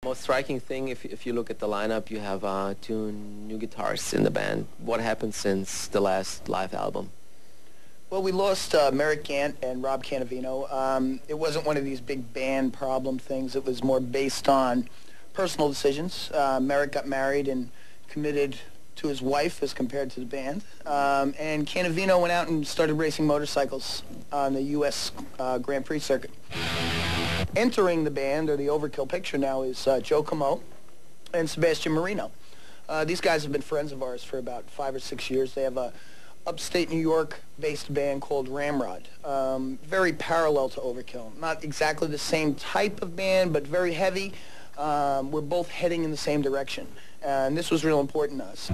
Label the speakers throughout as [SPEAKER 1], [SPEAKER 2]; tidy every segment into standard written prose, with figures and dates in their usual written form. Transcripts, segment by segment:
[SPEAKER 1] Most striking thing, if you look at the lineup, you have two new guitarists in the band. What happened since the last live album?
[SPEAKER 2] Well, we lost Merrick Gant and Rob Canavino. It wasn't one of these big band problem things. It was more based on personal decisions. Merrick got married and committed to his wife as compared to the band. And Canavino went out and started racing motorcycles on the U.S. Grand Prix circuit. Entering the band, or the Overkill picture now, is Joe Comeau and Sebastian Marino. These guys have been friends of ours for about 5 or 6 years. They have a upstate New York-based band called Ramrod, very parallel to Overkill. Not exactly the same type of band, but very heavy. We're both heading in the same direction, and this was real important to us.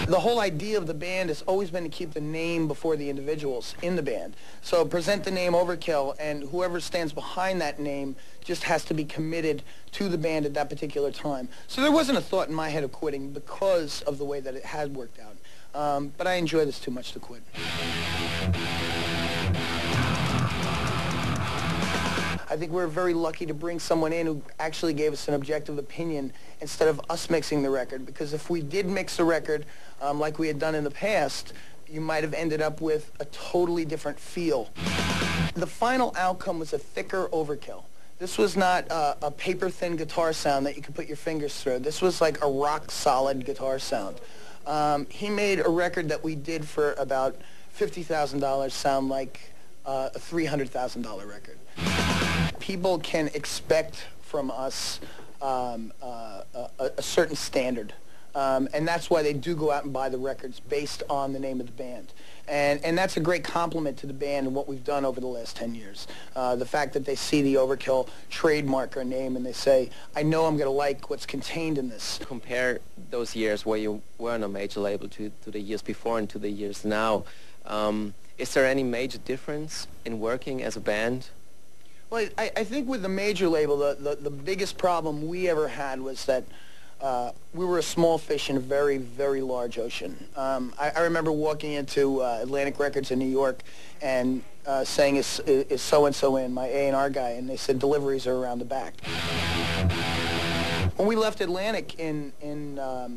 [SPEAKER 2] The whole idea of the band has always been to keep the name before the individuals in the band. So present the name Overkill, and whoever stands behind that name just has to be committed to the band at that particular time. So there wasn't a thought in my head of quitting because of the way that it had worked out. But I enjoy this too much to quit. I think we're very lucky to bring someone in who actually gave us an objective opinion instead of us mixing the record, because if we did mix the record like we had done in the past, you might have ended up with a totally different feel. The final outcome was a thicker Overkill. This was not a paper-thin guitar sound that you could put your fingers through. This was like a rock-solid guitar sound. He made a record that we did for about $50,000 sound like a $300,000 record. People can expect from us a certain standard, and that's why they do go out and buy the records based on the name of the band. And that's a great compliment to the band and what we've done over the last 10 years. The fact that they see the Overkill trademark or name and they say, I know I'm going to like what's contained in this.
[SPEAKER 1] Compare those years where you were on a major label to the years before and to the years now. Is there any major difference in working as a band?
[SPEAKER 2] Well, I think with the major label, the biggest problem we ever had was that we were a small fish in a very, very large ocean. I remember walking into Atlantic Records in New York and saying, is so-and-so in, my A&R guy, and they said deliveries are around the back. When we left Atlantic in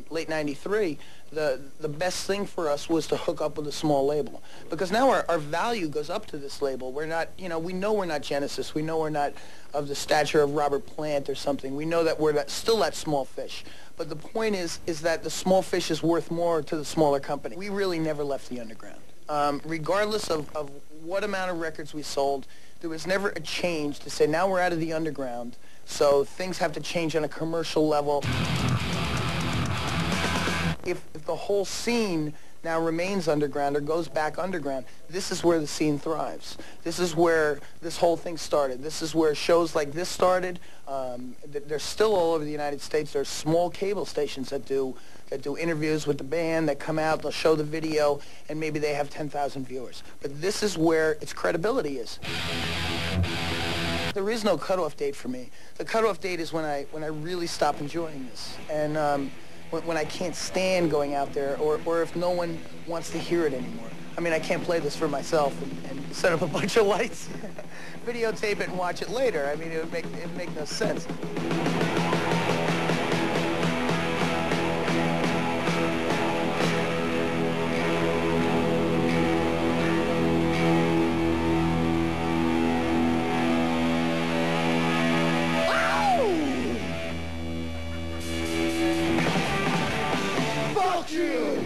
[SPEAKER 2] late '93, the best thing for us was to hook up with a small label, because now our value goes up to this label. We're not, we know we're not Genesis. We know we're not of the stature of Robert Plant or something. We know that we're still that small fish. But the point is that the small fish is worth more to the smaller company. We really never left the underground. Regardless of what amount of records we sold, there was never a change to say, now we're out of the underground, so things have to change on a commercial level. If the whole scene now remains underground or goes back underground, this is where the scene thrives. This is where this whole thing started. This is where shows like this started. They're still all over the United States. There's small cable stations that do interviews with the band, that come out, they'll show the video, and maybe they have 10,000 viewers. But this is where its credibility is. There is no cutoff date for me. The cutoff date is when I really stop enjoying this, and when I can't stand going out there, or if no one wants to hear it anymore. I mean, I can't play this for myself and set up a bunch of lights, videotape it and watch it later. I mean, it would make no sense.
[SPEAKER 3] Fuck you!